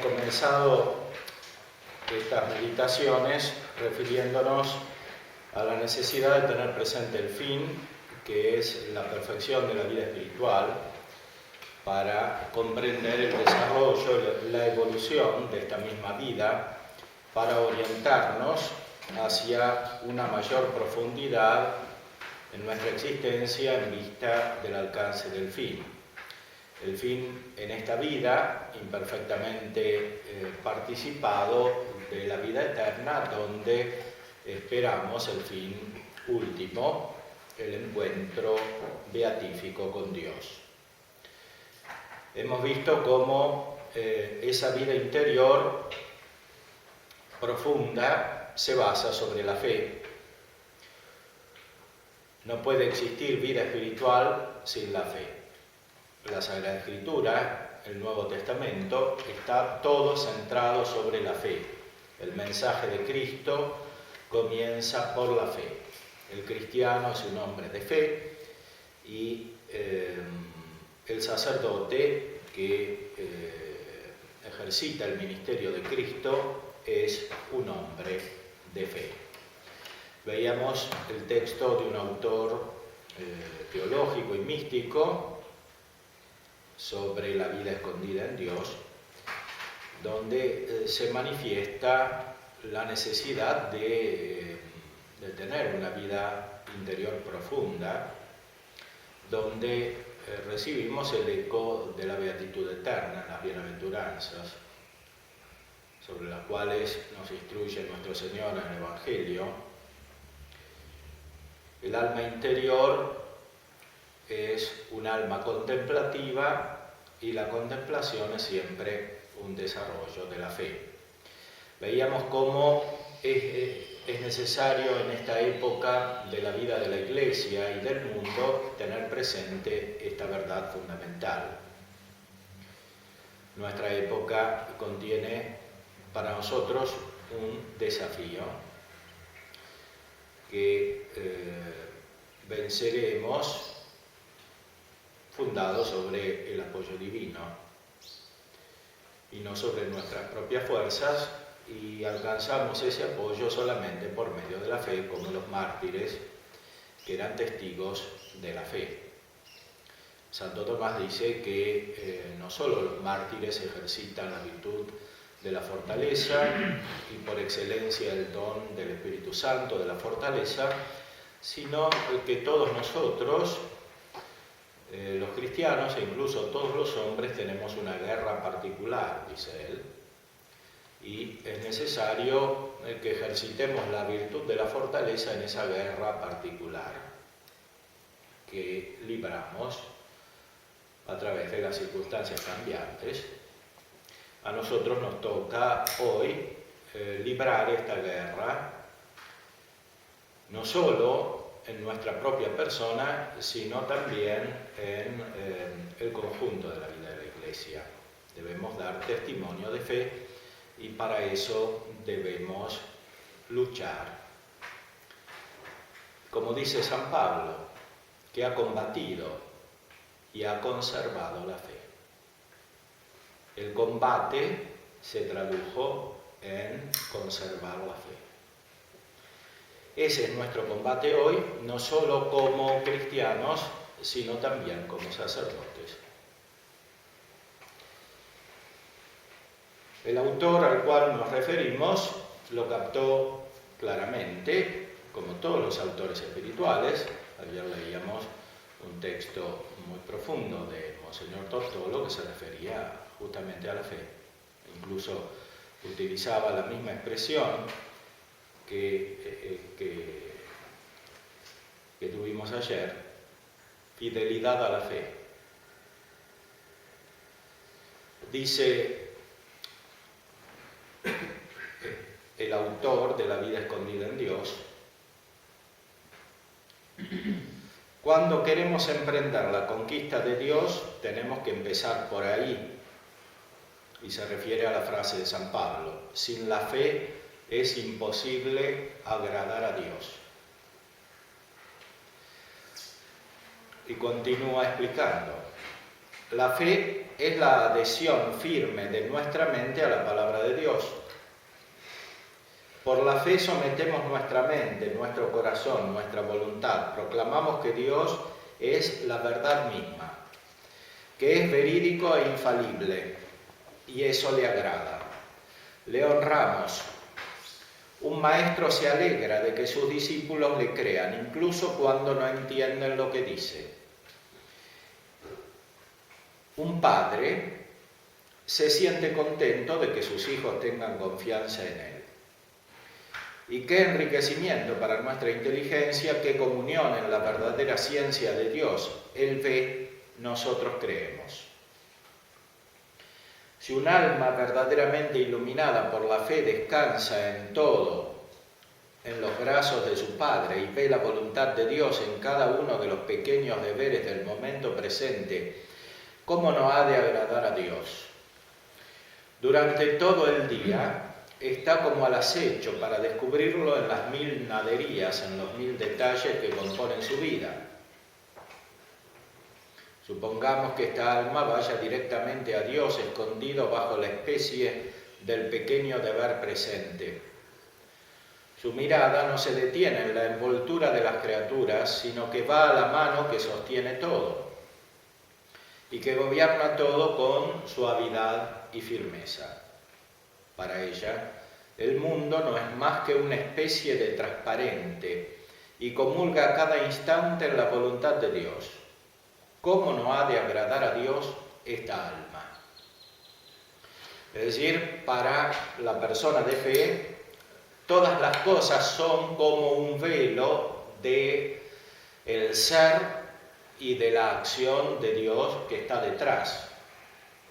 comenzado estas meditaciones refiriéndonos a la necesidad de tener presente el fin, que es la perfección de la vida espiritual, para comprender el desarrollo, la evolución de esta misma vida, para orientarnos hacia una mayor profundidad en nuestra existencia en vista del alcance del fin. El fin en esta vida, imperfectamente participado de la vida eterna, donde esperamos el fin último, el encuentro beatífico con Dios. Hemos visto cómo esa vida interior profunda se basa sobre la fe. No puede existir vida espiritual sin la fe. La Sagrada Escritura, el Nuevo Testamento, está todo centrado sobre la fe. El mensaje de Cristo comienza por la fe. El cristiano es un hombre de fe y el sacerdote que ejercita el ministerio de Cristo es un hombre de fe. Veíamos el texto de un autor teológico y místico sobre la vida escondida en Dios, donde se manifiesta la necesidad de tener una vida interior profunda, donde recibimos el eco de la beatitud eterna, las bienaventuranzas, sobre las cuales nos instruye nuestro Señor en el Evangelio. El alma interior es un alma contemplativa y la contemplación es siempre un desarrollo de la fe. Veíamos cómo es necesario en esta época de la vida de la Iglesia y del mundo tener presente esta verdad fundamental. Nuestra época contiene para nosotros un desafío que venceremos fundado sobre el apoyo divino y no sobre nuestras propias fuerzas, y alcanzamos ese apoyo solamente por medio de la fe, como los mártires que eran testigos de la fe. Santo Tomás dice que no solo los mártires ejercitan la virtud de la fortaleza y por excelencia el don del Espíritu Santo de la fortaleza, sino que todos nosotros, los cristianos e incluso todos los hombres, tenemos una guerra particular, dice él, y es necesario que ejercitemos la virtud de la fortaleza en esa guerra particular que libramos a través de las circunstancias cambiantes. A nosotros nos toca hoy librar esta guerra, no solo en nuestra propia persona, sino también en el conjunto de la vida de la Iglesia. Debemos dar testimonio de fe y para eso debemos luchar. Como dice San Pablo, que ha combatido y ha conservado la fe. El combate se tradujo en conservar la fe. Ese es nuestro combate hoy, no solo como cristianos, sino también como sacerdotes. El autor al cual nos referimos lo captó claramente, como todos los autores espirituales. Ayer leíamos un texto muy profundo de Monseñor Tortolo que se refería justamente a la fe. Incluso utilizaba la misma expresión que tuvimos ayer, fidelidad a la fe. Dice el autor de La vida escondida en Dios: cuando queremos emprender la conquista de Dios, tenemos que empezar por ahí. Y se refiere a la frase de San Pablo: sin la fe es imposible agradar a Dios. Y continúa explicando: la fe es la adhesión firme de nuestra mente a la palabra de Dios. Por la fe sometemos nuestra mente, nuestro corazón, nuestra voluntad. Proclamamos que Dios es la verdad misma, que es verídico e infalible, y eso le agrada. Le honramos. Un maestro se alegra de que sus discípulos le crean, incluso cuando no entienden lo que dice. Un padre se siente contento de que sus hijos tengan confianza en él. Y qué enriquecimiento para nuestra inteligencia, qué comunión en la verdadera ciencia de Dios. Él ve, nosotros creemos. Si un alma verdaderamente iluminada por la fe descansa en todo, en los brazos de su Padre, y ve la voluntad de Dios en cada uno de los pequeños deberes del momento presente, ¿cómo no ha de agradar a Dios? Durante todo el día está como al acecho para descubrirlo en las mil naderías, en los mil detalles que componen su vida. Supongamos que esta alma vaya directamente a Dios escondido bajo la especie del pequeño deber presente. Su mirada no se detiene en la envoltura de las criaturas, sino que va a la mano que sostiene todo y que gobierna todo con suavidad y firmeza. Para ella, el mundo no es más que una especie de transparente y comulga a cada instante en la voluntad de Dios. ¿Cómo no ha de agradar a Dios esta alma? Es decir, para la persona de fe, todas las cosas son como un velo de el ser y de la acción de Dios que está detrás,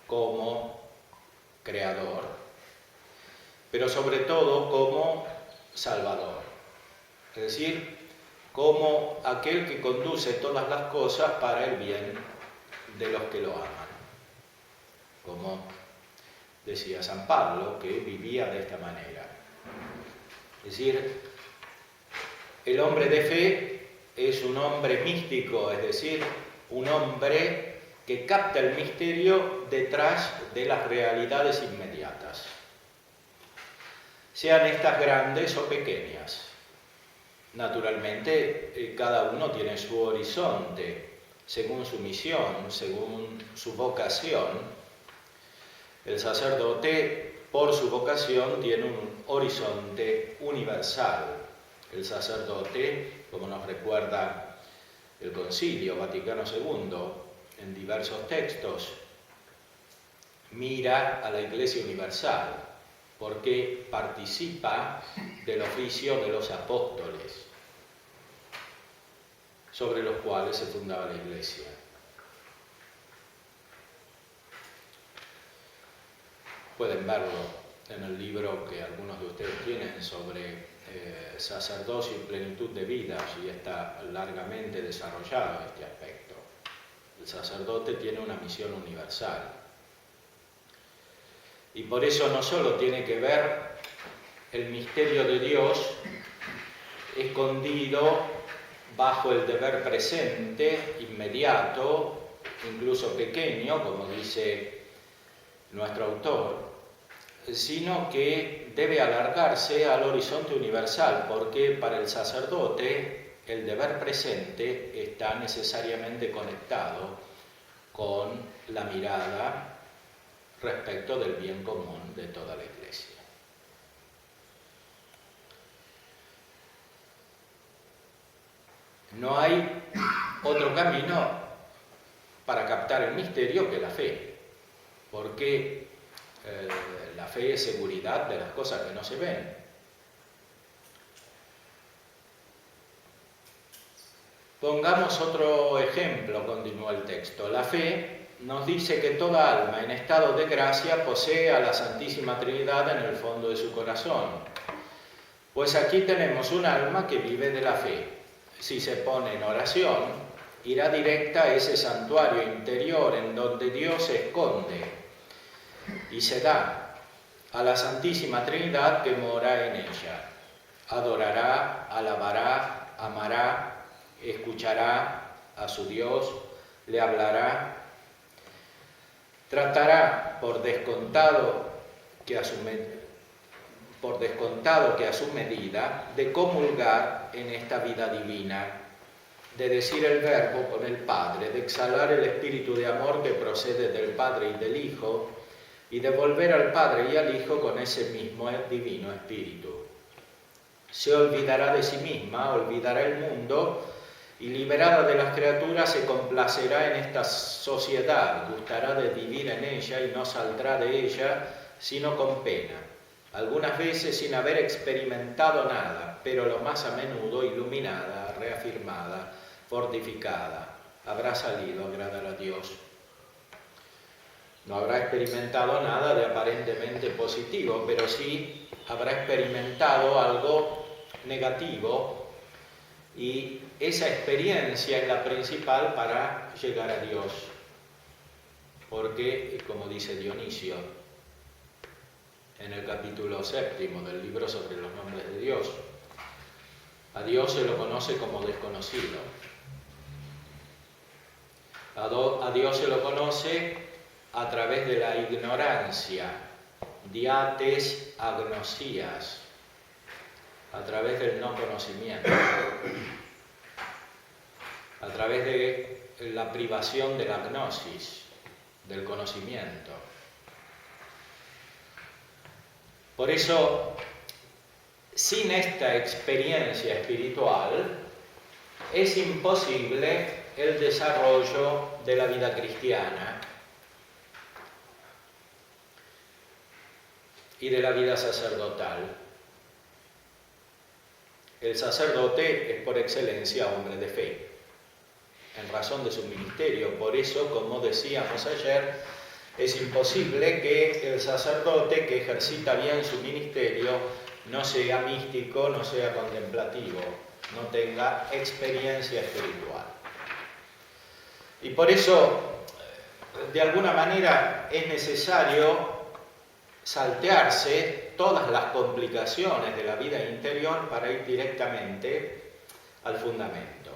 como creador, pero sobre todo como salvador. Es decir, como aquel que conduce todas las cosas para el bien de los que lo aman. Como decía San Pablo, que vivía de esta manera. Es decir, el hombre de fe es un hombre místico, es decir, un hombre que capta el misterio detrás de las realidades inmediatas, sean estas grandes o pequeñas. Naturalmente, cada uno tiene su horizonte, según su misión, según su vocación. El sacerdote, por su vocación, tiene un horizonte universal. El sacerdote, como nos recuerda el Concilio Vaticano II en diversos textos, mira a la Iglesia universal, porque participa del oficio de los apóstoles, sobre los cuales se fundaba la Iglesia. Pueden verlo en el libro que algunos de ustedes tienen sobre sacerdocio y plenitud de vida, y está largamente desarrollado este aspecto. El sacerdote tiene una misión universal. Y por eso no solo tiene que ver el misterio de Dios escondido bajo el deber presente, inmediato, incluso pequeño, como dice nuestro autor, sino que debe alargarse al horizonte universal, porque para el sacerdote el deber presente está necesariamente conectado con la mirada respecto del bien común de toda la Iglesia. No hay otro camino para captar el misterio que la fe, porque la fe es seguridad de las cosas que no se ven. Pongamos otro ejemplo, continúa el texto. La fe nos dice que toda alma en estado de gracia posee a la Santísima Trinidad en el fondo de su corazón. Pues aquí tenemos un alma que vive de la fe. Si se pone en oración, irá directa a ese santuario interior en donde Dios se esconde y se da a la Santísima Trinidad que mora en ella. Adorará, alabará, amará, escuchará a su Dios, le hablará. tratará por descontado que a su medida de comulgar en esta vida divina, de decir el verbo con el Padre, de exhalar el espíritu de amor que procede del Padre y del Hijo, y de volver al Padre y al Hijo con ese mismo divino espíritu. Se olvidará de sí misma, olvidará el mundo, y liberada de las criaturas se complacerá en esta sociedad, gustará de vivir en ella y no saldrá de ella sino con pena, algunas veces sin haber experimentado nada, pero lo más a menudo iluminada, reafirmada, fortificada, habrá salido a agradar a Dios. No habrá experimentado nada de aparentemente positivo, pero sí habrá experimentado algo negativo, y esa experiencia es la principal para llegar a Dios. Porque, como dice Dionisio en el capítulo 7 del libro sobre los nombres de Dios, a Dios se lo conoce como desconocido. A Dios se lo conoce a través de la ignorancia, diates agnosías, a través del no conocimiento, a través de la privación de la gnosis, del conocimiento. Por eso, sin esta experiencia espiritual, es imposible el desarrollo de la vida cristiana y de la vida sacerdotal. El sacerdote es por excelencia hombre de fe, en razón de su ministerio. Por eso, como decíamos ayer, es imposible que el sacerdote que ejercita bien su ministerio no sea místico, no sea contemplativo, no tenga experiencia espiritual. Y por eso, de alguna manera, es necesario saltearse todas las complicaciones de la vida interior para ir directamente al fundamento.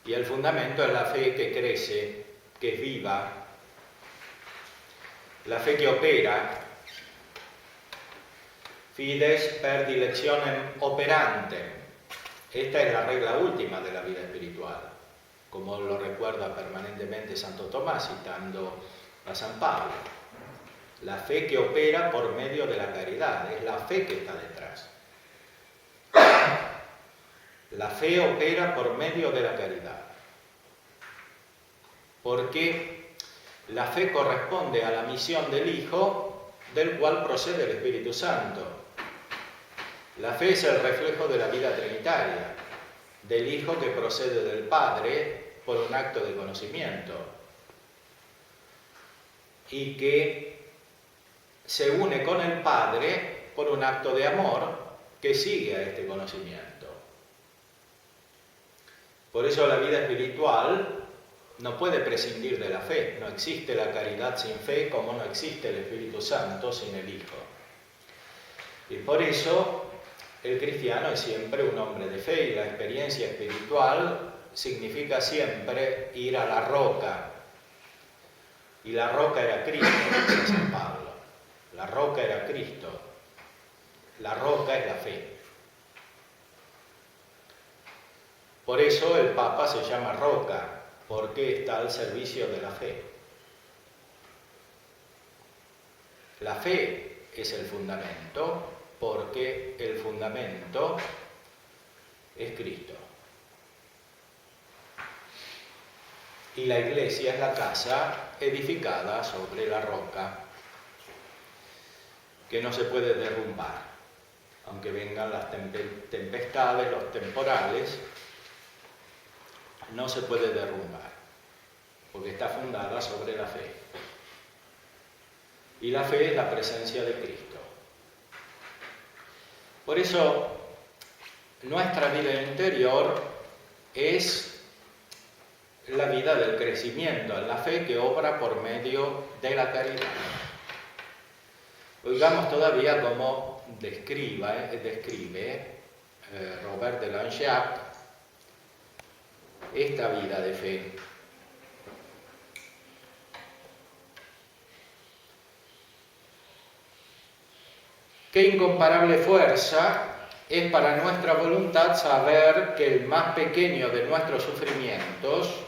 Y el fundamento es la fe que crece, que es viva, la fe que opera, fides per dilectionem operantem. Esta es la regla última de la vida espiritual, como lo recuerda permanentemente Santo Tomás citando a San Pablo. La fe que opera por medio de la caridad, es la fe que está detrás. La fe opera por medio de la caridad, porque la fe corresponde a la misión del Hijo, del cual procede el Espíritu Santo. La fe es el reflejo de la vida trinitaria, del Hijo que procede del Padre por un acto de conocimiento y que se une con el Padre por un acto de amor que sigue a este conocimiento. Por eso la vida espiritual no puede prescindir de la fe. No existe la caridad sin fe, como no existe el Espíritu Santo sin el Hijo. Y por eso el cristiano es siempre un hombre de fe, y la experiencia espiritual significa siempre ir a la roca. Y la roca era Cristo, dice San Pablo. La roca era Cristo. La roca es la fe. Por eso el Papa se llama roca, porque está al servicio de la fe. La fe es el fundamento, porque el fundamento es Cristo. Y la iglesia es la casa edificada sobre la roca, que no se puede derrumbar, aunque vengan las tempestades, los temporales, no se puede derrumbar, porque está fundada sobre la fe. Y la fe es la presencia de Cristo. Por eso, nuestra vida interior es la vida del crecimiento en la fe que obra por medio de la caridad. Oigamos todavía cómo describe Robert de Langeac esta vida de fe. Qué incomparable fuerza es para nuestra voluntad saber que el más pequeño de nuestros sufrimientos,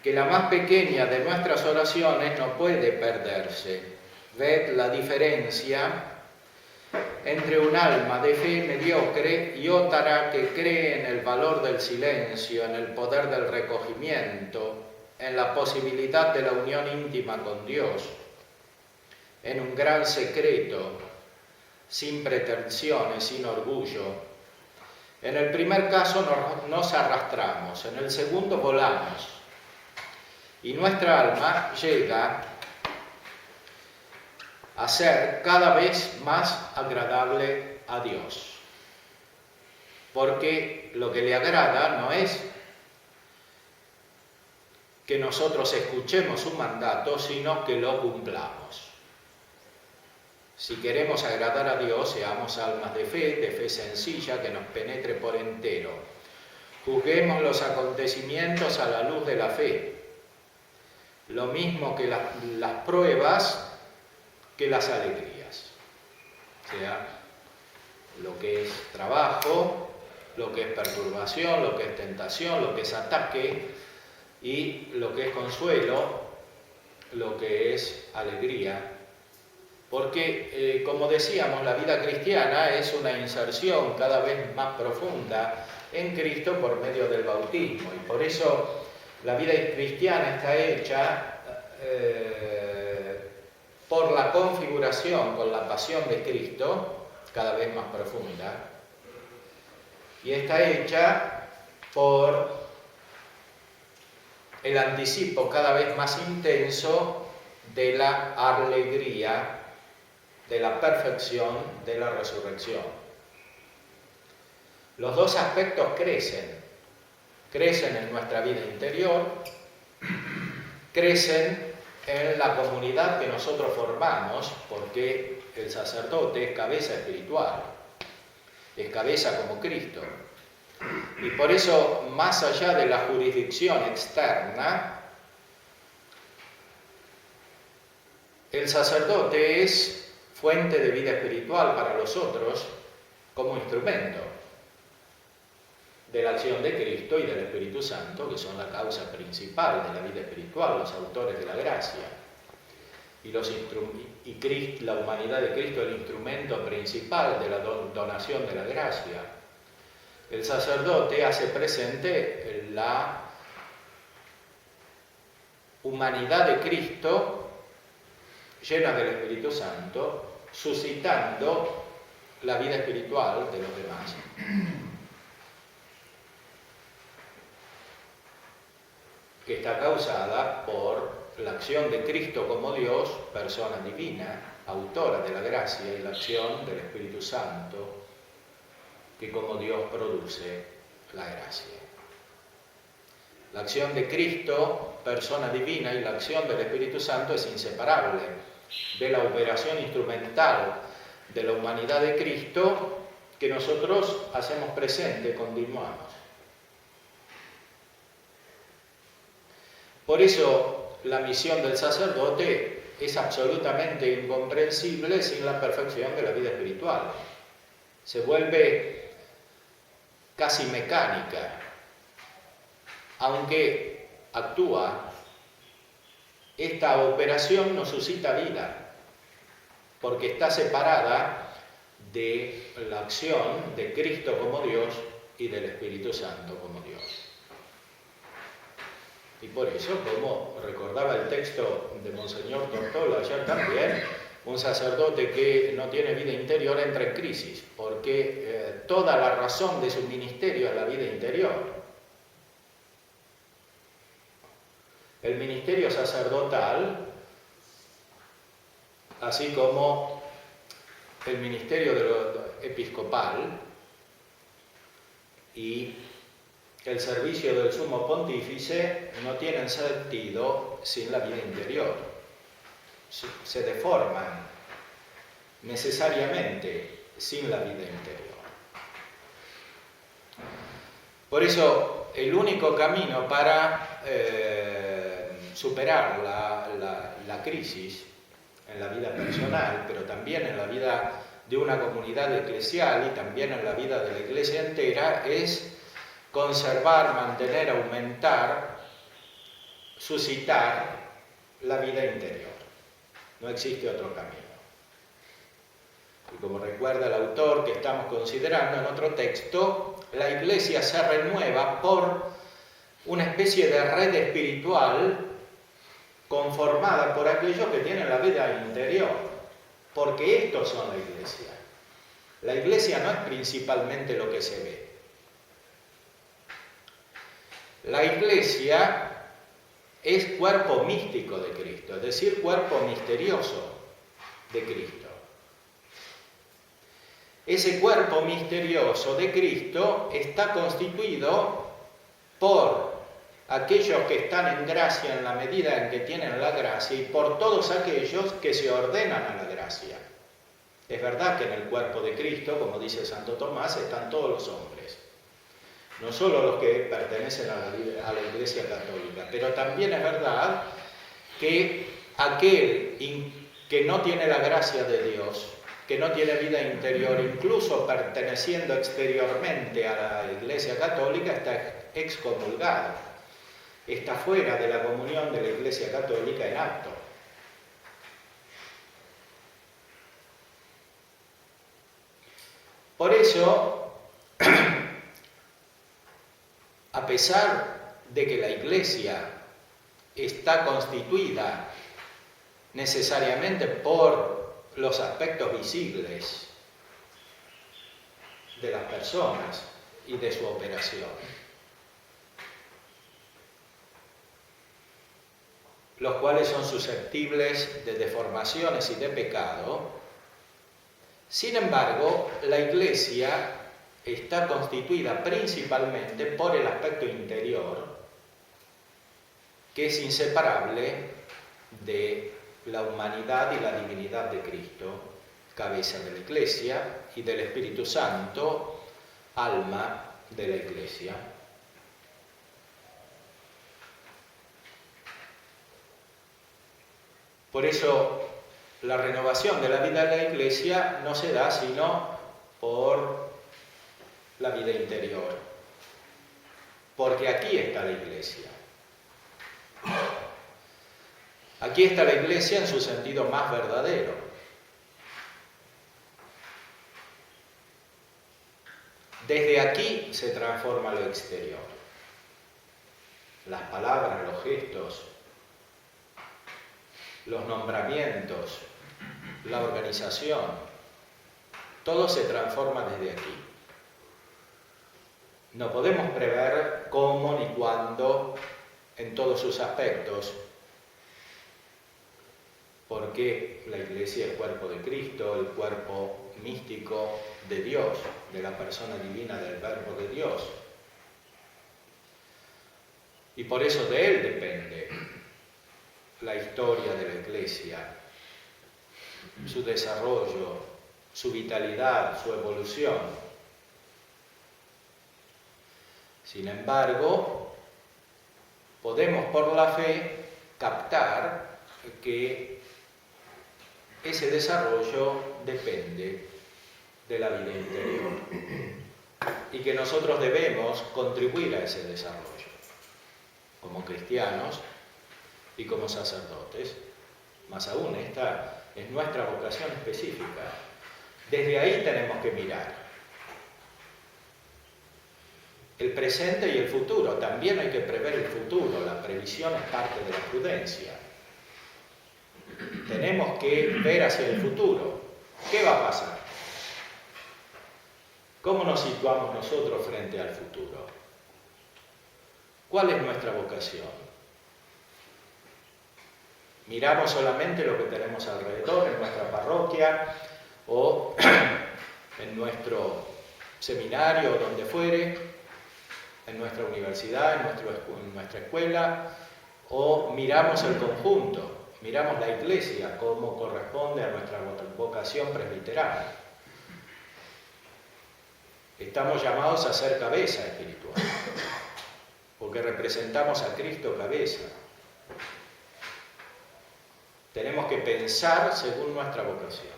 que la más pequeña de nuestras oraciones no puede perderse. Ved la diferencia entre un alma de fe mediocre y otra que cree en el valor del silencio, en el poder del recogimiento, en la posibilidad de la unión íntima con Dios, en un gran secreto, sin pretensiones, sin orgullo. En el primer caso nos arrastramos, en el segundo volamos. Y nuestra alma llega a ser cada vez más agradable a Dios. Porque lo que le agrada no es que nosotros escuchemos su mandato, sino que lo cumplamos. Si queremos agradar a Dios, seamos almas de fe sencilla que nos penetre por entero. Juzguemos los acontecimientos a la luz de la fe. Lo mismo que las pruebas, que las alegrías. O sea, lo que es trabajo, lo que es perturbación, lo que es tentación, lo que es ataque, y lo que es consuelo, lo que es alegría. Porque, como decíamos, la vida cristiana es una inserción cada vez más profunda en Cristo por medio del bautismo. Y por eso la vida cristiana está hecha por la configuración con la pasión de Cristo, cada vez más profunda. Y está hecha por el anticipo cada vez más intenso de la alegría, de la perfección de la resurrección. Los dos aspectos crecen en nuestra vida interior, crecen en la comunidad que nosotros formamos, porque el sacerdote es cabeza espiritual, es cabeza como Cristo. Y por eso, más allá de la jurisdicción externa, el sacerdote es fuente de vida espiritual para los otros como instrumento de la acción de Cristo y del Espíritu Santo, que son la causa principal de la vida espiritual, los autores de la gracia. Y la humanidad de Cristo es el instrumento principal de la donación de la gracia. El sacerdote hace presente la humanidad de Cristo llena del Espíritu Santo, suscitando la vida espiritual de los demás. Que está causada por la acción de Cristo como Dios, persona divina, autora de la gracia, y la acción del Espíritu Santo, que como Dios produce la gracia. La acción de Cristo, persona divina, y la acción del Espíritu Santo es inseparable de la operación instrumental de la humanidad de Cristo que nosotros hacemos presente, continuamos. Por eso la misión del sacerdote es absolutamente incomprensible sin la perfección de la vida espiritual. Se vuelve casi mecánica, aunque actúa. Esta operación no suscita vida, porque está separada de la acción de Cristo como Dios y del Espíritu Santo como Dios. Y por eso, como recordaba el texto de Monseñor Tortola ayer también, un sacerdote que no tiene vida interior entra en crisis, porque toda la razón de su ministerio es la vida interior. El ministerio sacerdotal, así como el ministerio episcopal y el servicio del sumo pontífice, no tienen sentido sin la vida interior. Se deforman necesariamente sin la vida interior. Por eso, el único camino para superar la crisis en la vida personal, pero también en la vida de una comunidad eclesial y también en la vida de la Iglesia entera, es conservar, mantener, aumentar, suscitar la vida interior. No existe otro camino. Y como recuerda el autor que estamos considerando en otro texto, la Iglesia se renueva por una especie de red espiritual conformada por aquellos que tienen la vida interior, porque estos son la Iglesia. La Iglesia no es principalmente lo que se ve. La Iglesia es cuerpo místico de Cristo, es decir, cuerpo misterioso de Cristo. Ese cuerpo misterioso de Cristo está constituido por aquellos que están en gracia en la medida en que tienen la gracia y por todos aquellos que se ordenan a la gracia. Es verdad que en el cuerpo de Cristo, como dice Santo Tomás, están todos los hombres, no solo los que pertenecen a la Iglesia Católica, pero también es verdad que aquel que no tiene la gracia de Dios, que no tiene vida interior, incluso perteneciendo exteriormente a la Iglesia Católica, está excomulgado, está fuera de la comunión de la Iglesia Católica en acto. Por eso, a pesar de que la Iglesia está constituida necesariamente por los aspectos visibles de las personas y de su operación, los cuales son susceptibles de deformaciones y de pecado, sin embargo, la Iglesia está constituida principalmente por el aspecto interior, que es inseparable de la humanidad y la divinidad de Cristo, cabeza de la Iglesia, y del Espíritu Santo, alma de la Iglesia. Por eso, la renovación de la vida de la Iglesia no se da sino por la vida interior, porque aquí está la Iglesia. Aquí está la Iglesia en su sentido más verdadero. Desde aquí se transforma lo exterior. Las palabras, los gestos, los nombramientos, la organización, todo se transforma desde aquí. No podemos prever cómo ni cuándo en todos sus aspectos, porque la Iglesia es cuerpo de Cristo, el cuerpo místico de Dios, de la persona divina del Verbo de Dios. Y por eso de Él depende la historia de la Iglesia, su desarrollo, su vitalidad, su evolución. Sin embargo, podemos por la fe captar que ese desarrollo depende de la vida interior y que nosotros debemos contribuir a ese desarrollo como cristianos y como sacerdotes. Más aún, esta es nuestra vocación específica. Desde ahí tenemos que mirar el presente y el futuro. También hay que prever el futuro. La previsión es parte de la prudencia. Tenemos que ver hacia el futuro. ¿Qué va a pasar? ¿Cómo nos situamos nosotros frente al futuro? ¿Cuál es nuestra vocación? ¿Miramos solamente lo que tenemos alrededor, en nuestra parroquia o en nuestro seminario o donde fuere, en nuestra universidad, en nuestra escuela, o miramos el conjunto? Miramos la Iglesia como corresponde a nuestra vocación presbiteral. Estamos llamados a ser cabeza espiritual, porque representamos a Cristo cabeza. Tenemos que pensar según nuestra vocación.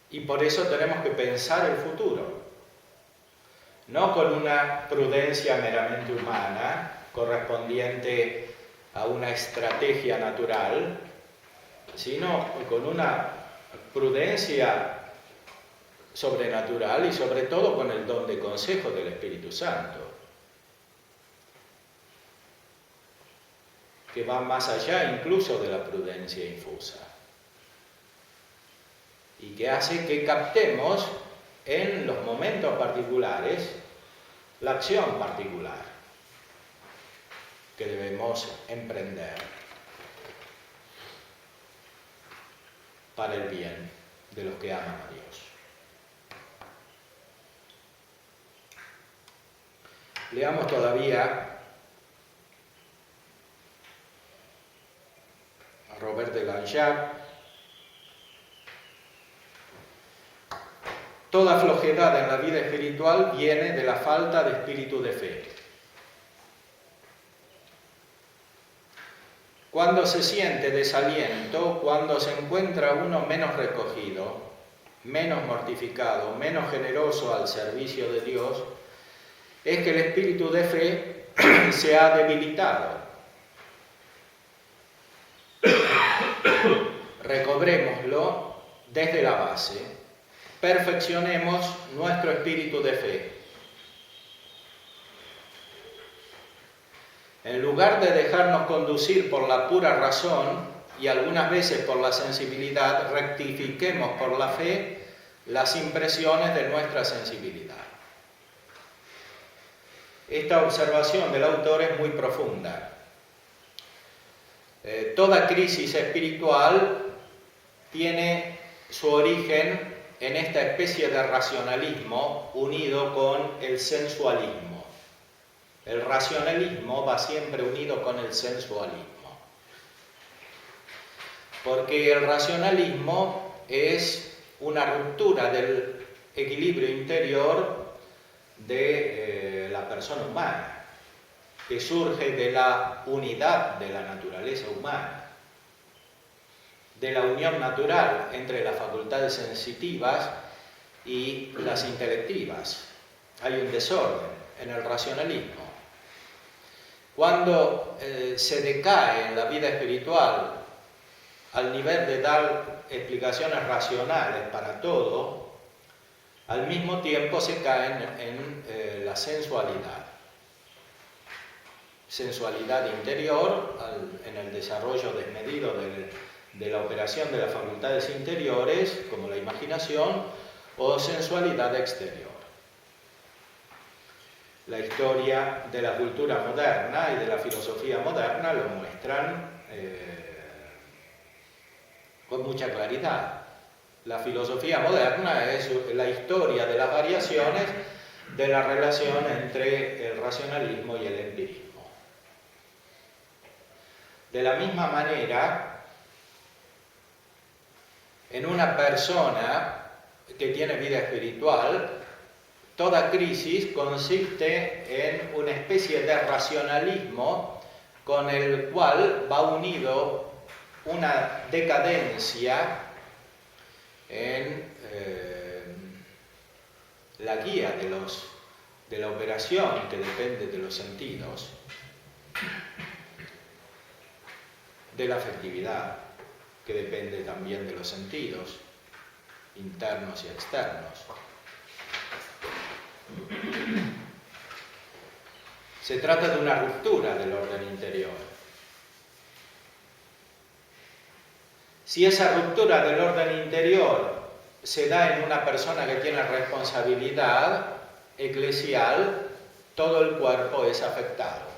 Y por eso tenemos que pensar el futuro. No con una prudencia meramente humana, correspondiente a una estrategia natural, sino con una prudencia sobrenatural y sobre todo con el don de consejo del Espíritu Santo, que va más allá incluso de la prudencia infusa y que hace que captemos en los momentos particulares la acción particular que debemos emprender para el bien de los que aman a Dios. Leamos todavía a Robert de Langeac. Toda flojedad en la vida espiritual viene de la falta de espíritu de fe. Cuando se siente desaliento, cuando se encuentra uno menos recogido, menos mortificado, menos generoso al servicio de Dios, es que el espíritu de fe se ha debilitado. Recobrémoslo desde la base, perfeccionemos nuestro espíritu de fe. En lugar de dejarnos conducir por la pura razón y algunas veces por la sensibilidad, rectifiquemos por la fe las impresiones de nuestra sensibilidad. Esta observación del autor es muy profunda. Toda crisis espiritual tiene su origen en esta especie de racionalismo unido con el sensualismo. El racionalismo va siempre unido con el sensualismo, porque el racionalismo es una ruptura del equilibrio interior de la persona humana, que surge de la unidad de la naturaleza humana, de la unión natural entre las facultades sensitivas y las intelectivas. Hay un desorden en el racionalismo. Cuando se decae en la vida espiritual al nivel de dar explicaciones racionales para todo, al mismo tiempo se caen en la sensualidad. Sensualidad interior, en el desarrollo desmedido de la operación de las facultades interiores, como la imaginación, o sensualidad exterior. La historia de la cultura moderna y de la filosofía moderna lo muestran con mucha claridad. La filosofía moderna es la historia de las variaciones de la relación entre el racionalismo y el empirismo. De la misma manera, en una persona que tiene vida espiritual, toda crisis consiste en una especie de racionalismo con el cual va unido una decadencia en la guía de la operación que depende de los sentidos, de la afectividad que depende también de los sentidos internos y externos. Se trata de una ruptura del orden interior. Si esa ruptura del orden interior se da en una persona que tiene responsabilidad eclesial, todo el cuerpo es afectado.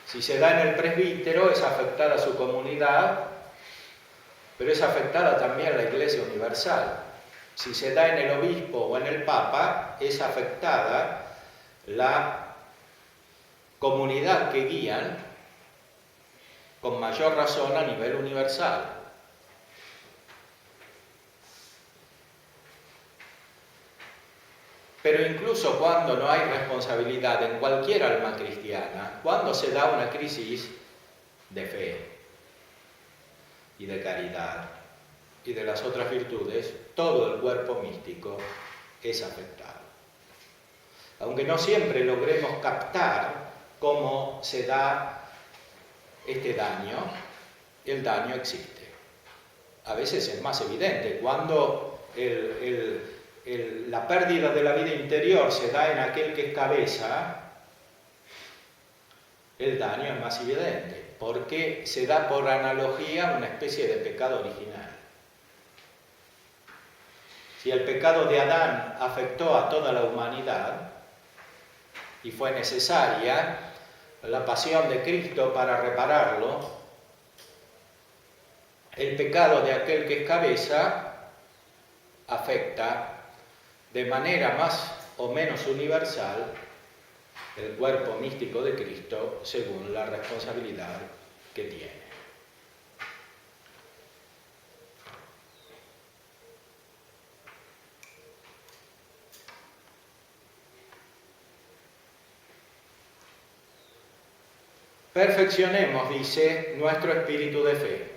Si se da en el presbítero, es afectada su comunidad, pero es afectada también la Iglesia universal. Si se da en el obispo o en el papa, es afectada la comunidad que guían, con mayor razón a nivel universal. pero incluso cuando no hay responsabilidad en cualquier alma cristiana, cuando se da una crisis de fe y de caridad y de las otras virtudes, todo el cuerpo místico es afectado. Aunque no siempre logremos captar cómo se da este daño, el daño existe. A veces es más evidente cuando la pérdida de la vida interior se da en aquel que es cabeza, el daño es más evidente, porque se da por analogía una especie de pecado original. Si el pecado de Adán afectó a toda la humanidad y fue necesaria la pasión de Cristo para repararlo, el pecado de aquel que es cabeza afecta de manera más o menos universal el cuerpo místico de Cristo según la responsabilidad que tiene. Perfeccionemos, dice, nuestro espíritu de fe.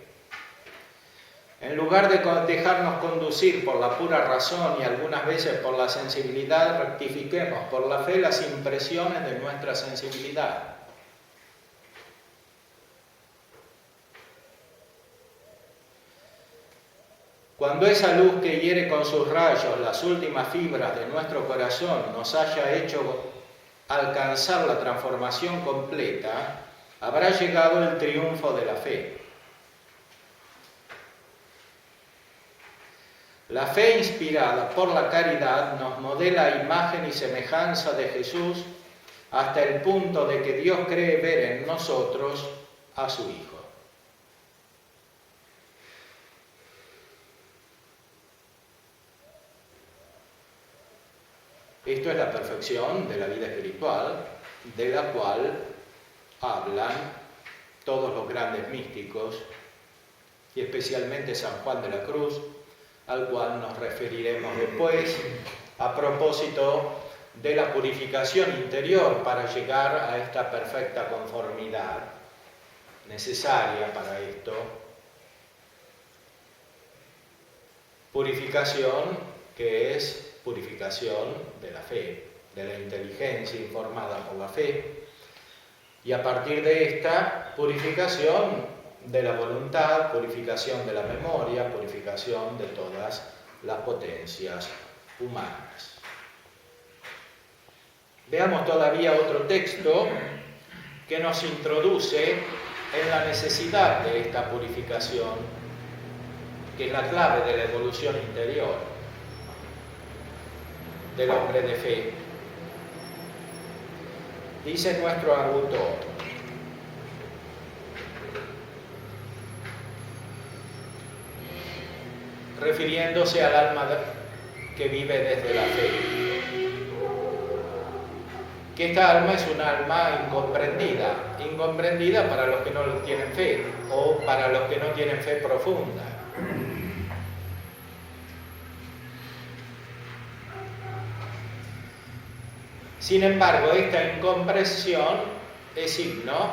En lugar de dejarnos conducir por la pura razón y algunas veces por la sensibilidad, rectifiquemos por la fe las impresiones de nuestra sensibilidad. Cuando esa luz que hiere con sus rayos las últimas fibras de nuestro corazón nos haya hecho alcanzar la transformación completa, habrá llegado el triunfo de la fe. La fe inspirada por la caridad nos modela imagen y semejanza de Jesús hasta el punto de que Dios cree ver en nosotros a su Hijo. Esto es la perfección de la vida espiritual, de la cual hablan todos los grandes místicos, y especialmente San Juan de la Cruz, al cual nos referiremos después, a propósito de la purificación interior para llegar a esta perfecta conformidad necesaria para esto. Purificación que es purificación de la fe, de la inteligencia informada por la fe, y a partir de esta purificación de la voluntad, purificación de la memoria, purificación de todas las potencias humanas. Veamos todavía otro texto que nos introduce en la necesidad de esta purificación, que es la clave de la evolución interior del hombre de fe. Dice nuestro autor: refiriéndose al alma que vive desde la fe, que esta alma es un alma incomprendida para los que no tienen fe o para los que no tienen fe profunda. Sin embargo, esta incomprensión es signo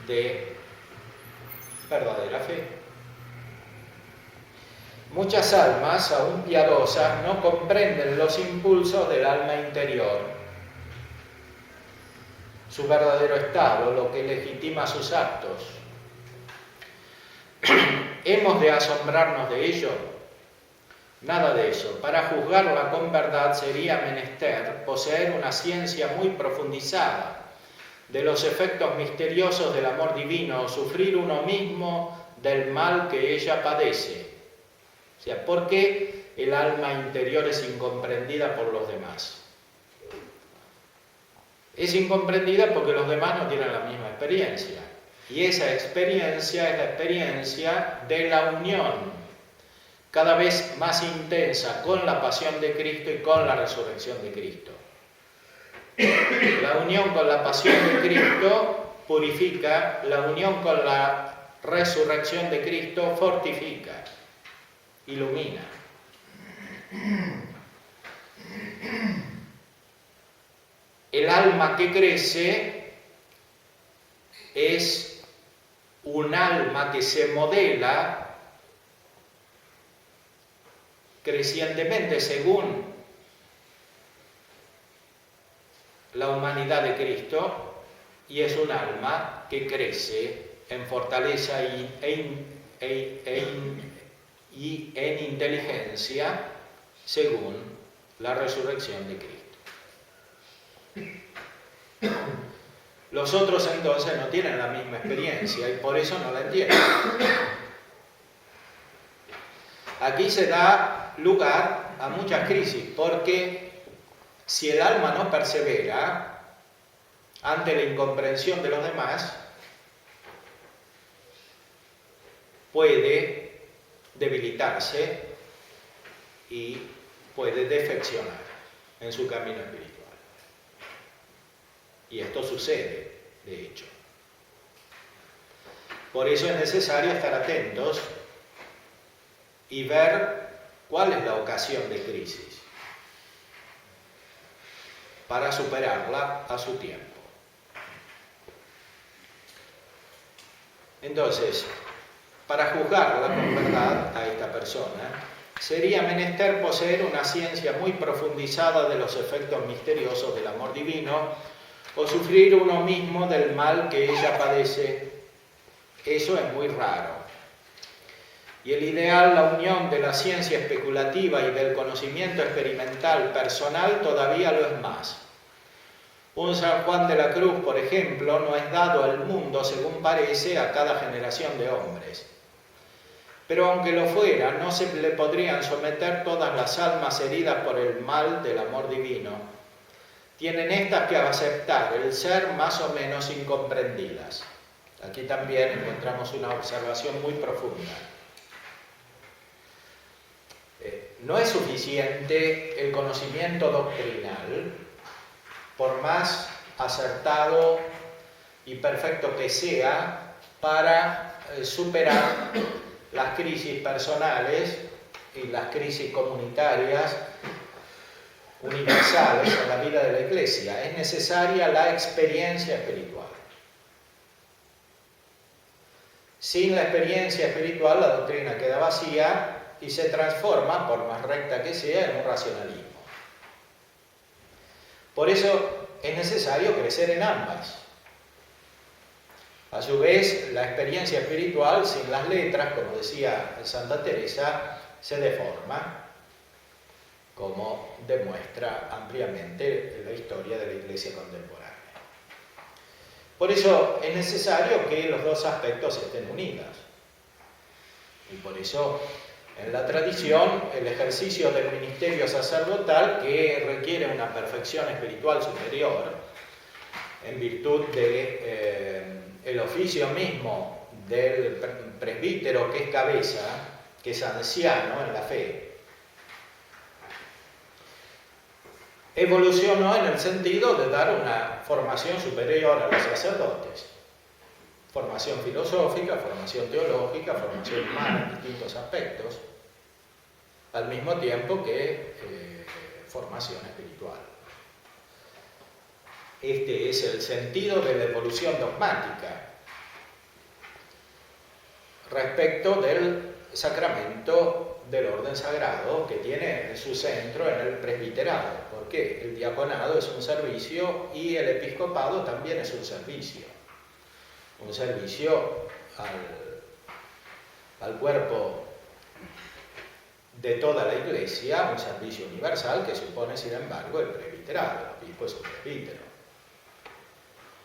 de verdadera fe. Muchas almas, aún piadosas, no comprenden los impulsos del alma interior, su verdadero estado, lo que legitima sus actos. ¿Hemos de asombrarnos de ello? Nada de eso. Para juzgarla con verdad sería menester poseer una ciencia muy profundizada de los efectos misteriosos del amor divino, o sufrir uno mismo del mal que ella padece. O sea, ¿por qué el alma interior es incomprendida por los demás? Es incomprendida porque los demás no tienen la misma experiencia. Y esa experiencia es la experiencia de la unión cada vez más intensa con la pasión de Cristo y con la resurrección de Cristo. La unión con la pasión de Cristo purifica, la unión con la resurrección de Cristo fortifica, ilumina. el alma que crece es un alma que se modela crecientemente según la humanidad de Cristo, y es un alma que crece en fortaleza y en inteligencia según la resurrección de Cristo. Los otros entonces no tienen la misma experiencia y por eso no la entienden. Aquí se da lugar a muchas crisis, porque si el alma no persevera ante la incomprensión de los demás, puede debilitarse y puede defeccionar en su camino espiritual. Y esto sucede, de hecho. Por eso es necesario estar atentos y ver cuál es la ocasión de crisis para superarla a su tiempo. Entonces, para juzgarla con verdad a esta persona, sería menester poseer una ciencia muy profundizada de los efectos misteriosos del amor divino o sufrir uno mismo del mal que ella padece. Eso es muy raro. Y el ideal, la unión de la ciencia especulativa y del conocimiento experimental personal, todavía lo es más. Un San Juan de la Cruz, por ejemplo, no es dado al mundo, según parece, a cada generación de hombres. Pero aunque lo fuera, no se le podrían someter todas las almas heridas por el mal del amor divino. Tienen estas que aceptar el ser más o menos incomprendidas. Aquí también encontramos una observación muy profunda. No es suficiente el conocimiento doctrinal, por más acertado y perfecto que sea, para superar las crisis personales y las crisis comunitarias universales en la vida de la Iglesia. Es necesaria la experiencia espiritual. Sin la experiencia espiritual, la doctrina queda vacía y se transforma, por más recta que sea, en un racionalismo. Por eso es necesario crecer en ambas. A su vez, la experiencia espiritual sin las letras, como decía Santa Teresa, se deforma, como demuestra ampliamente la historia de la Iglesia contemporánea. Por eso es necesario que los dos aspectos estén unidos. Y por eso, en la tradición, el ejercicio del ministerio sacerdotal, que requiere una perfección espiritual superior, en virtud de el oficio mismo del presbítero, que es cabeza, que es anciano en la fe, evolucionó en el sentido de dar una formación superior a los sacerdotes. Formación filosófica, formación teológica, formación humana en distintos aspectos, al mismo tiempo que formación espiritual. Este es el sentido de la evolución dogmática respecto del sacramento del orden sagrado, que tiene su centro en el presbiterado, porque el diaconado es un servicio y el episcopado también es un servicio al cuerpo de toda la Iglesia, un servicio universal que supone, sin embargo, el presbiterado. El obispo es un presbítero,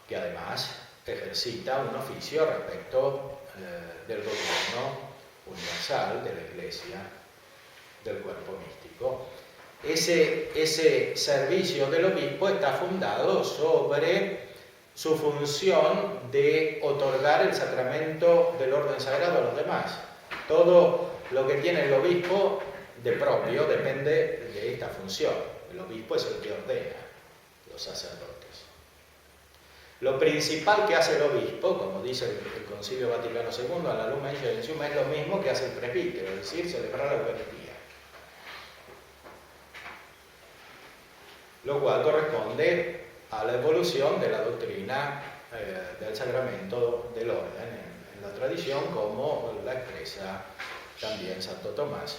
que además ejercita un oficio respecto del gobierno universal de la Iglesia, del cuerpo místico. Ese servicio del obispo está fundado sobre su función de otorgar el sacramento del orden sagrado a los demás. Todo lo que tiene el obispo de propio depende de esta función. El obispo es el que ordena los sacerdotes. Lo principal que hace el obispo, como dice el Concilio Vaticano II, a la Lumen Gentium, es lo mismo que hace el presbítero, es decir, celebrar la Eucaristía. Lo cual corresponde a la evolución de la doctrina del sacramento del orden en la tradición, como la expresa también Santo Tomás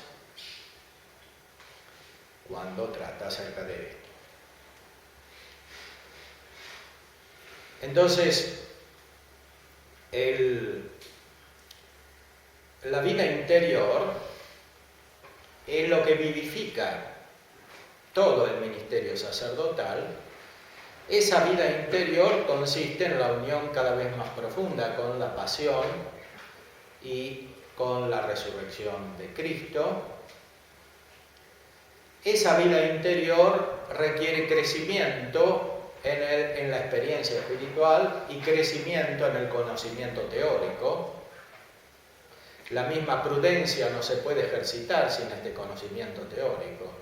cuando trata acerca de esto. Entonces, la vida interior es lo que vivifica todo el ministerio sacerdotal. Esa vida interior consiste en la unión cada vez más profunda con la pasión y con la resurrección de Cristo. Esa vida interior requiere crecimiento en la experiencia espiritual y crecimiento en el conocimiento teórico. La misma prudencia no se puede ejercitar sin este conocimiento teórico.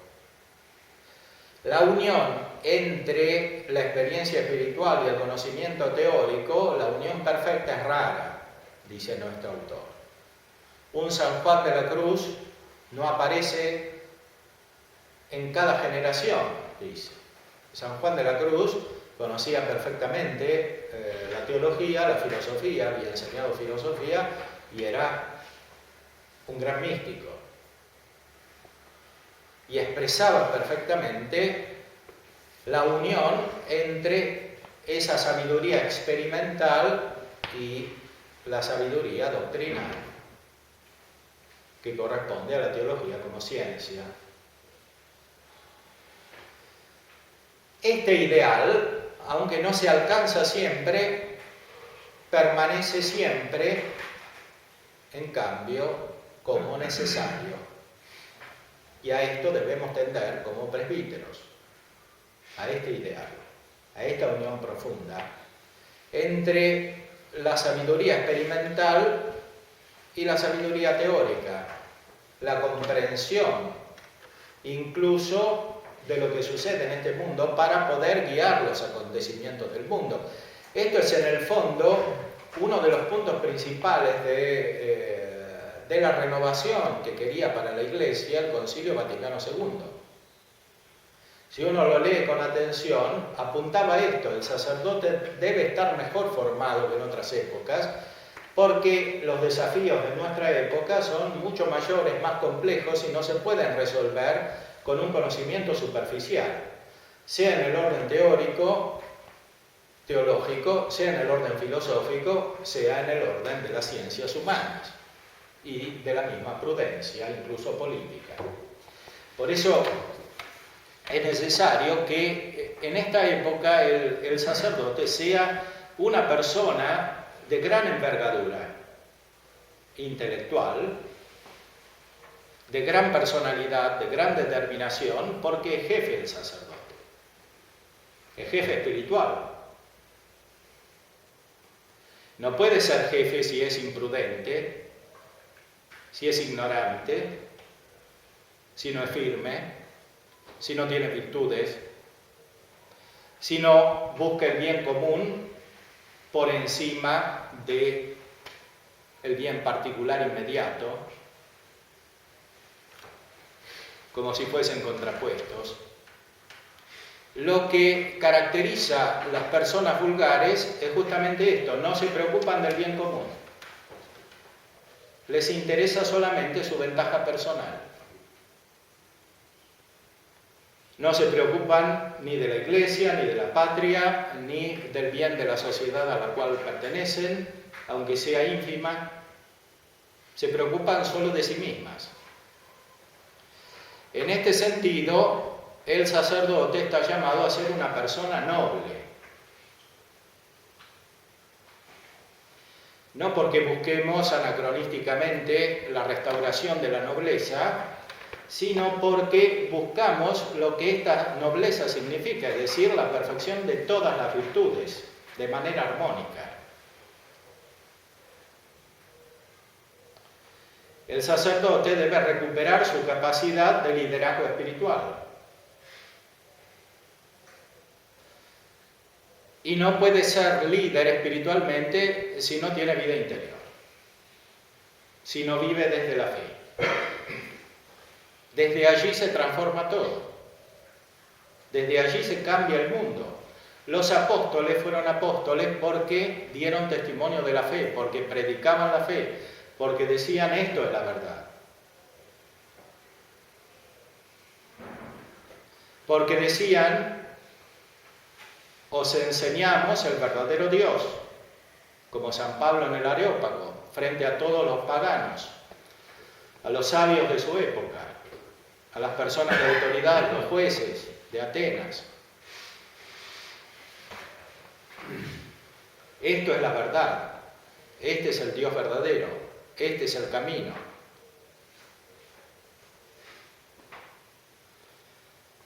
La unión entre la experiencia espiritual y el conocimiento teórico, la unión perfecta es rara, dice nuestro autor. Un San Juan de la Cruz no aparece en cada generación, dice. San Juan de la Cruz conocía perfectamente la teología, la filosofía, había enseñado filosofía y era un gran místico. Y expresaba perfectamente la unión entre esa sabiduría experimental y la sabiduría doctrinal, que corresponde a la teología como ciencia. Este ideal, aunque no se alcanza siempre, permanece siempre, en cambio, como necesario. Y a esto debemos tender como presbíteros, a este ideal, a esta unión profunda entre la sabiduría experimental y la sabiduría teórica, la comprensión incluso de lo que sucede en este mundo para poder guiar los acontecimientos del mundo. Esto es en el fondo uno de los puntos principales de la renovación que quería para la Iglesia el Concilio Vaticano II. Si uno lo lee con atención, apuntaba a esto: el sacerdote debe estar mejor formado que en otras épocas, porque los desafíos de nuestra época son mucho mayores, más complejos y no se pueden resolver con un conocimiento superficial, sea en el orden teórico, teológico, sea en el orden filosófico, sea en el orden de las ciencias humanas y de la misma prudencia, incluso política. Por eso es necesario que en esta época el sacerdote sea una persona de gran envergadura intelectual, de gran personalidad, de gran determinación, porque es jefe del sacerdote, es jefe espiritual. No puede ser jefe si es imprudente, si es ignorante, si no es firme, si no tiene virtudes, si no busca el bien común por encima del bien particular inmediato, como si fuesen contrapuestos. Lo que caracteriza a las personas vulgares es justamente esto: no se preocupan del bien común, les interesa solamente su ventaja personal. No se preocupan ni de la Iglesia, ni de la patria, ni del bien de la sociedad a la cual pertenecen, aunque sea ínfima. Se preocupan solo de sí mismas. En este sentido, el sacerdote está llamado a ser una persona noble. No porque busquemos anacronísticamente la restauración de la nobleza, sino porque buscamos lo que esta nobleza significa, es decir, la perfección de todas las virtudes, de manera armónica. El sacerdote debe recuperar su capacidad de liderazgo espiritual. Y no puede ser líder espiritualmente si no tiene vida interior, si no vive desde la fe. Desde allí se transforma todo. Desde allí se cambia el mundo. Los apóstoles fueron apóstoles porque dieron testimonio de la fe, porque predicaban la fe, porque decían esto es la verdad. Porque decían, os enseñamos el verdadero Dios, como San Pablo en el Areópago, frente a todos los paganos, a los sabios de su época, a las personas de autoridad, los jueces de Atenas. Esto es la verdad, este es el Dios verdadero, este es el camino.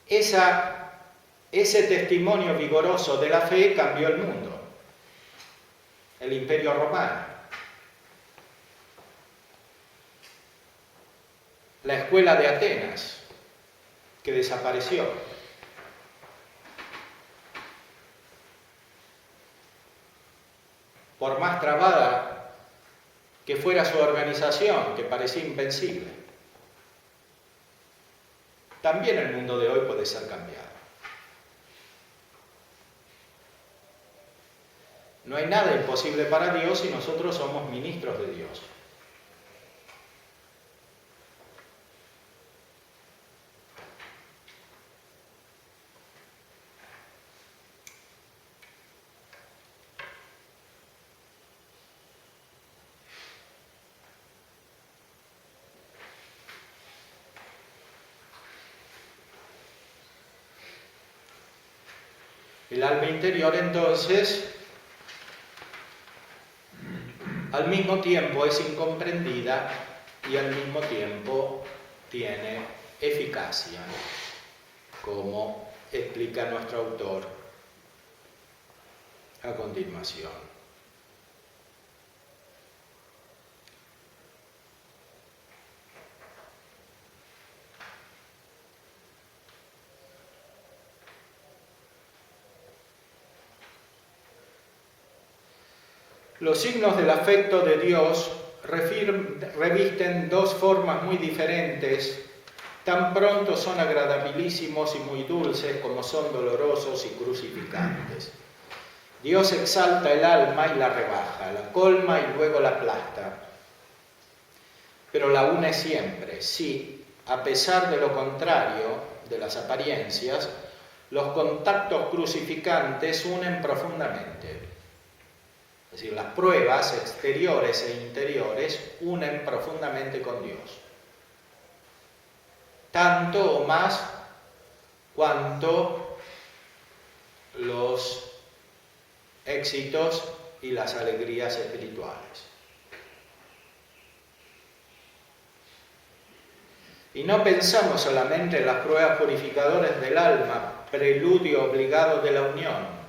Ese testimonio vigoroso de la fe cambió el mundo, el Imperio Romano, la escuela de Atenas, que desapareció. Por más trabada que fuera su organización, que parecía invencible, también el mundo de hoy puede ser cambiado. No hay nada imposible para Dios y nosotros somos ministros de Dios. El alma interior, entonces, al mismo tiempo es incomprendida y al mismo tiempo tiene eficacia, como explica nuestro autor a continuación. Los signos del afecto de Dios revisten dos formas muy diferentes, tan pronto son agradabilísimos y muy dulces como son dolorosos y crucificantes. Dios exalta el alma y la rebaja, la colma y luego la aplasta, pero la une siempre. Sí, a pesar de lo contrario de las apariencias, los contactos crucificantes unen profundamente. Es decir, las pruebas exteriores e interiores unen profundamente con Dios. Tanto o más cuanto los éxitos y las alegrías espirituales. Y no pensamos solamente en las pruebas purificadoras del alma, preludio obligado de la unión.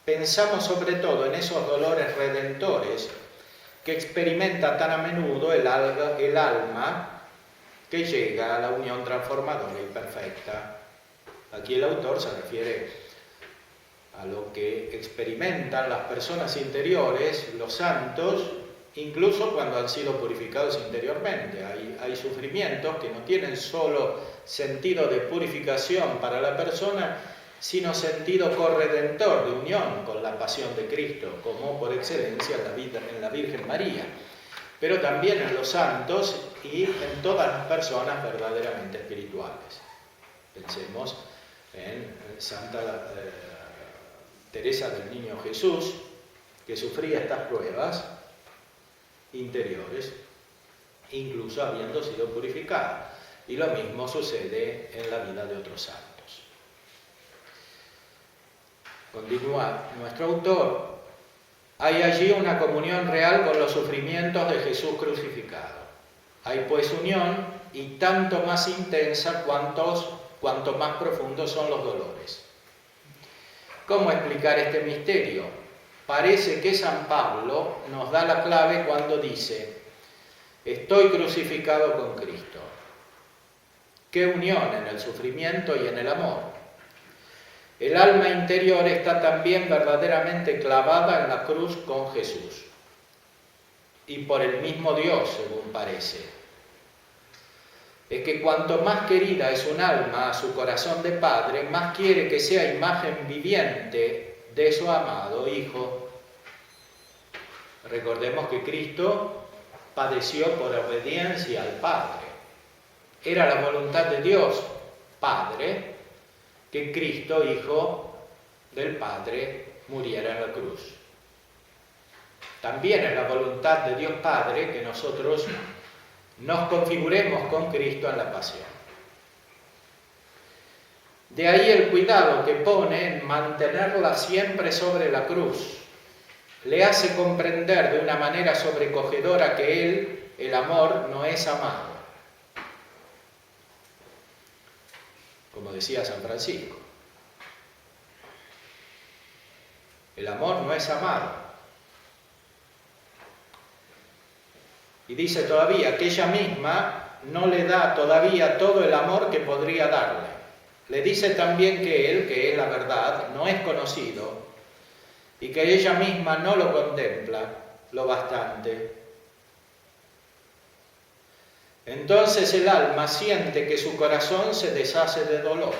Pensamos sobre todo en esos dolores redentores que experimenta tan a menudo el alma que llega a la unión transformadora y perfecta. Aquí el autor se refiere a lo que experimentan las personas interiores, los santos, incluso cuando han sido purificados interiormente. Hay sufrimientos que no tienen solo sentido de purificación para la persona, sino sentido corredentor de unión con la pasión de Cristo, como por excelencia en la Virgen María, pero también en los santos y en todas las personas verdaderamente espirituales. Pensemos en Santa Teresa del Niño Jesús, que sufría estas pruebas interiores, incluso habiendo sido purificada. Y lo mismo sucede en la vida de otros santos. Continúa nuestro autor. Hay allí una comunión real con los sufrimientos de Jesús crucificado. Hay pues unión y tanto más intensa cuanto más profundos son los dolores. ¿Cómo explicar este misterio? Parece que San Pablo nos da la clave cuando dice: estoy crucificado con Cristo. ¡Qué unión en el sufrimiento y en el amor! El alma interior está también verdaderamente clavada en la cruz con Jesús y por el mismo Dios, según parece. Es que cuanto más querida es un alma a su corazón de padre, más quiere que sea imagen viviente de su amado Hijo. Recordemos que Cristo padeció por obediencia al Padre. Era la voluntad de Dios, Padre, que Cristo, Hijo del Padre, muriera en la cruz. También es la voluntad de Dios Padre que nosotros nos configuremos con Cristo en la pasión. De ahí el cuidado que pone en mantenerla siempre sobre la cruz. Le hace comprender de una manera sobrecogedora que Él, el amor, no es amado. Como decía San Francisco, el amor no es amado. Y dice todavía que ella misma no le da todavía todo el amor que podría darle. Le dice también que Él, que es la verdad, no es conocido y que ella misma no lo contempla lo bastante. Entonces el alma siente que su corazón se deshace de dolor.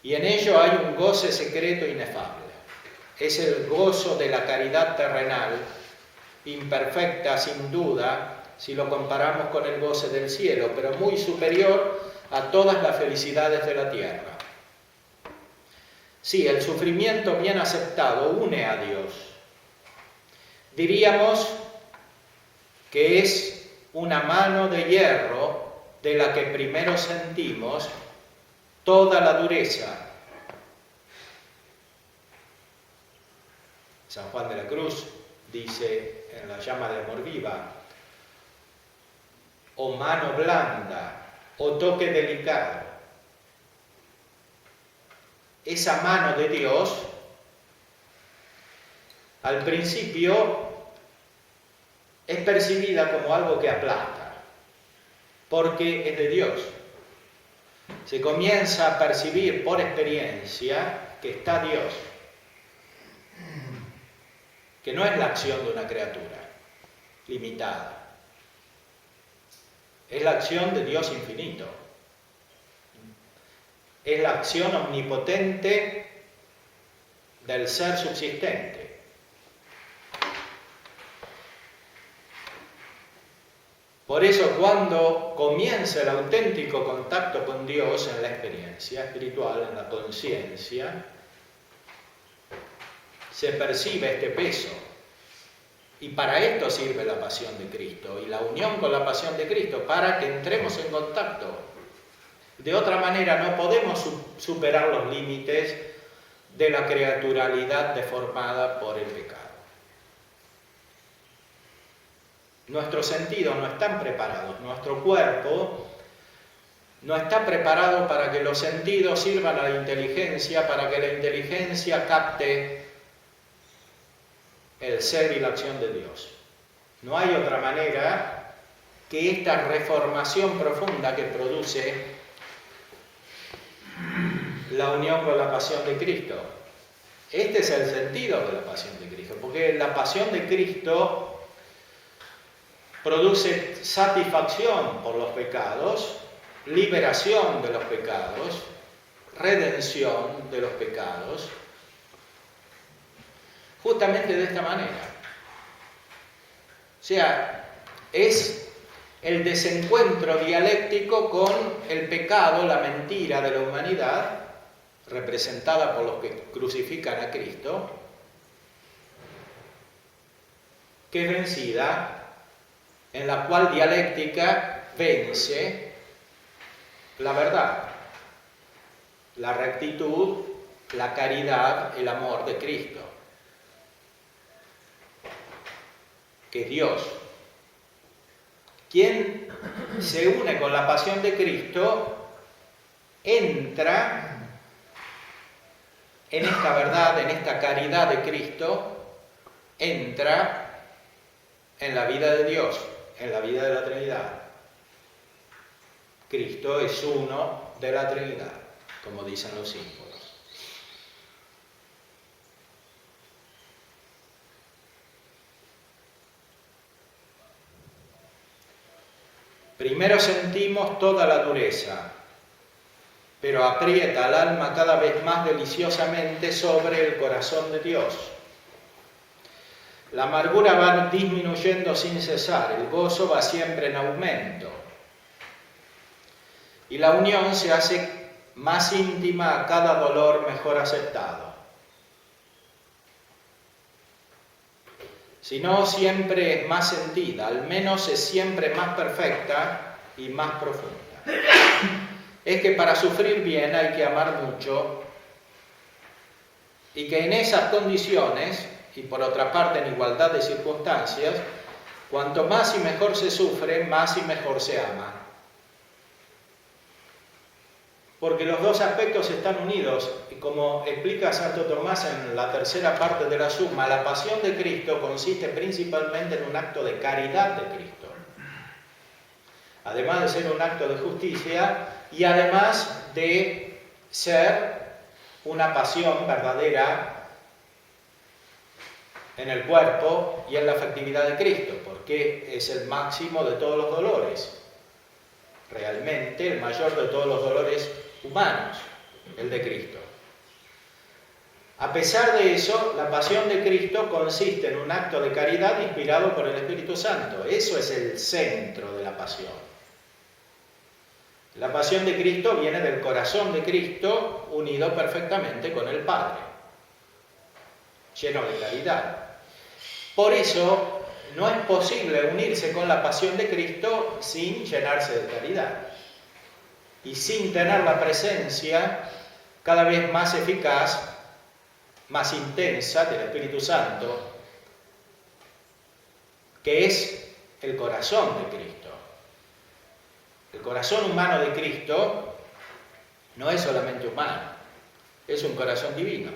Y en ello hay un goce secreto inefable. Es el gozo de la caridad terrenal, imperfecta sin duda, si lo comparamos con el goce del cielo, pero muy superior a todas las felicidades de la tierra. Sí, el sufrimiento bien aceptado une a Dios. Diríamos que es una mano de hierro de la que primero sentimos toda la dureza. San Juan de la Cruz dice en la llama de amor viva, o mano blanda, o toque delicado. Esa mano de Dios, al principio, es percibida como algo que aplasta, porque es de Dios. Se comienza a percibir por experiencia que está Dios, que no es la acción de una criatura limitada, es la acción de Dios infinito, es la acción omnipotente del ser subsistente. Por eso cuando comienza el auténtico contacto con Dios en la experiencia espiritual, en la conciencia, se percibe este peso. Y para esto sirve la pasión de Cristo y la unión con la pasión de Cristo, para que entremos en contacto. De otra manera no podemos superar los límites de la criaturalidad deformada por el pecado. Nuestros sentidos no están preparados, nuestro cuerpo no está preparado para que los sentidos sirvan a la inteligencia, para que la inteligencia capte el ser y la acción de Dios. No hay otra manera que esta reformación profunda que produce la unión con la pasión de Cristo. Este es el sentido de la pasión de Cristo, porque la pasión de Cristo produce satisfacción por los pecados, liberación de los pecados, redención de los pecados, justamente de esta manera. O sea, es el desencuentro dialéctico con el pecado, la mentira de la humanidad, representada por los que crucifican a Cristo, que es vencida, en la cual dialéctica vence la verdad, la rectitud, la caridad, el amor de Cristo, que Dios, quien se une con la pasión de Cristo, entra en esta verdad, en esta caridad de Cristo, entra en la vida de Dios, en la vida de la Trinidad. Cristo es uno de la Trinidad, como dicen los símbolos. Primero sentimos toda la dureza, pero aprieta al alma cada vez más deliciosamente sobre el corazón de Dios. La amargura va disminuyendo sin cesar, el gozo va siempre en aumento. Y la unión se hace más íntima a cada dolor mejor aceptado. Si no siempre es más sentida, al menos es siempre más perfecta y más profunda. Es que para sufrir bien hay que amar mucho y que en esas condiciones, y por otra parte en igualdad de circunstancias, cuanto más y mejor se sufre, más y mejor se ama. Porque los dos aspectos están unidos, y como explica Santo Tomás en la tercera parte de la Suma, la pasión de Cristo consiste principalmente en un acto de caridad de Cristo. Además de ser un acto de justicia y además de ser una pasión verdadera en el cuerpo y en la afectividad de Cristo, porque es el máximo de todos los dolores. Realmente el mayor de todos los dolores humanos, el de Cristo. A pesar de eso, la pasión de Cristo consiste en un acto de caridad inspirado por el Espíritu Santo. Eso es el centro de la pasión. La pasión de Cristo viene del corazón de Cristo unido perfectamente con el Padre, lleno de caridad. Por eso no es posible unirse con la pasión de Cristo sin llenarse de caridad y sin tener la presencia cada vez más eficaz, más intensa del Espíritu Santo, que es el corazón de Cristo. El corazón humano de Cristo no es solamente humano, es un corazón divino.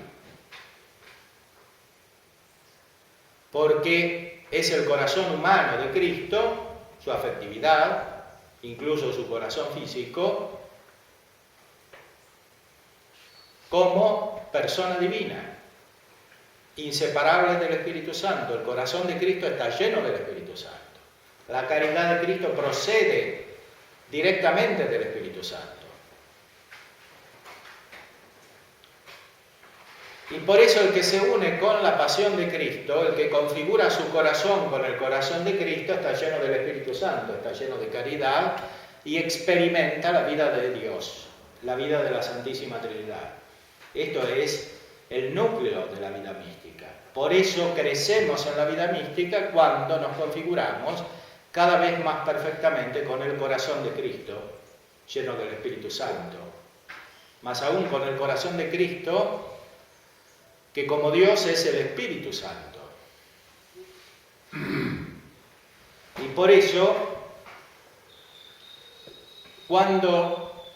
Porque es el corazón humano de Cristo, su afectividad, incluso su corazón físico, como persona divina, inseparable del Espíritu Santo. El corazón de Cristo está lleno del Espíritu Santo. La caridad de Cristo procede directamente del Espíritu Santo. Y por eso el que se une con la pasión de Cristo, el que configura su corazón con el corazón de Cristo, está lleno del Espíritu Santo, está lleno de caridad y experimenta la vida de Dios, la vida de la Santísima Trinidad. Esto es el núcleo de la vida mística. Por eso crecemos en la vida mística cuando nos configuramos cada vez más perfectamente con el corazón de Cristo, lleno del Espíritu Santo. Más aún con el corazón de Cristo, que como Dios es el Espíritu Santo. Y por eso, cuando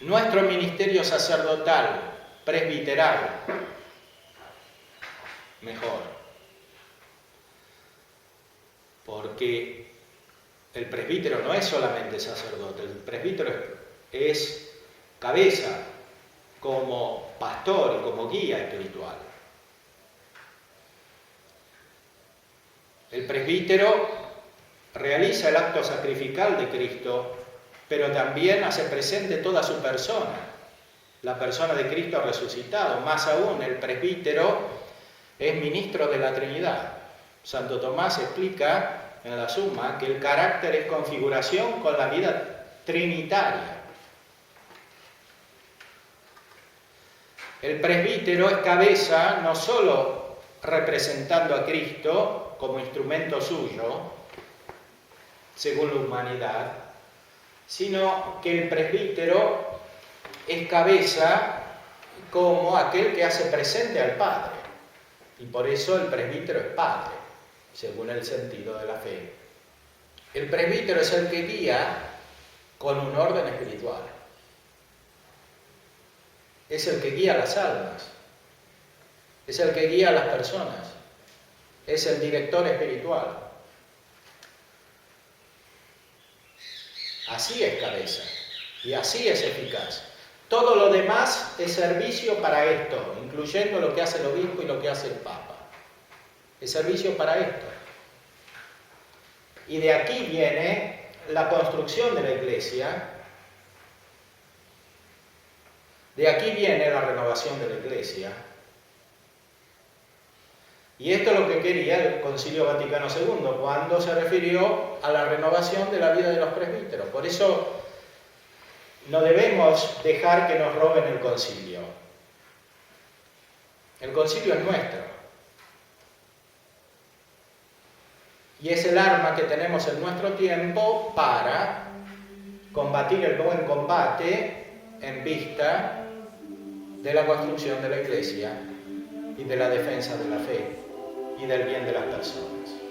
nuestro ministerio sacerdotal, presbiteral, mejor, porque el presbítero no es solamente sacerdote, el presbítero es cabeza, como pastor y como guía espiritual. El presbítero realiza el acto sacrificial de Cristo, pero también hace presente toda su persona, la persona de Cristo resucitado. Más aún, el presbítero es ministro de la Trinidad. Santo Tomás explica en la Suma que el carácter es configuración con la vida trinitaria. El presbítero es cabeza no solo representando a Cristo como instrumento suyo, según la humanidad, sino que el presbítero es cabeza como aquel que hace presente al Padre. Y por eso el presbítero es Padre, según el sentido de la fe. El presbítero es el que guía con un orden espiritual. Es el que guía las almas, es el que guía a las personas, es el director espiritual. Así es cabeza y así es eficaz. Todo lo demás es servicio para esto, incluyendo lo que hace el obispo y lo que hace el Papa. Es servicio para esto. Y de aquí viene la construcción de la Iglesia, De aquí viene la renovación de la Iglesia. Y esto es lo que quería el Concilio Vaticano II cuando se refirió a la renovación de la vida de los presbíteros. Por eso no debemos dejar que nos roben el concilio. El concilio es nuestro. Y es el arma que tenemos en nuestro tiempo para combatir el buen combate en vista de la construcción de la Iglesia y de la defensa de la fe y del bien de las personas.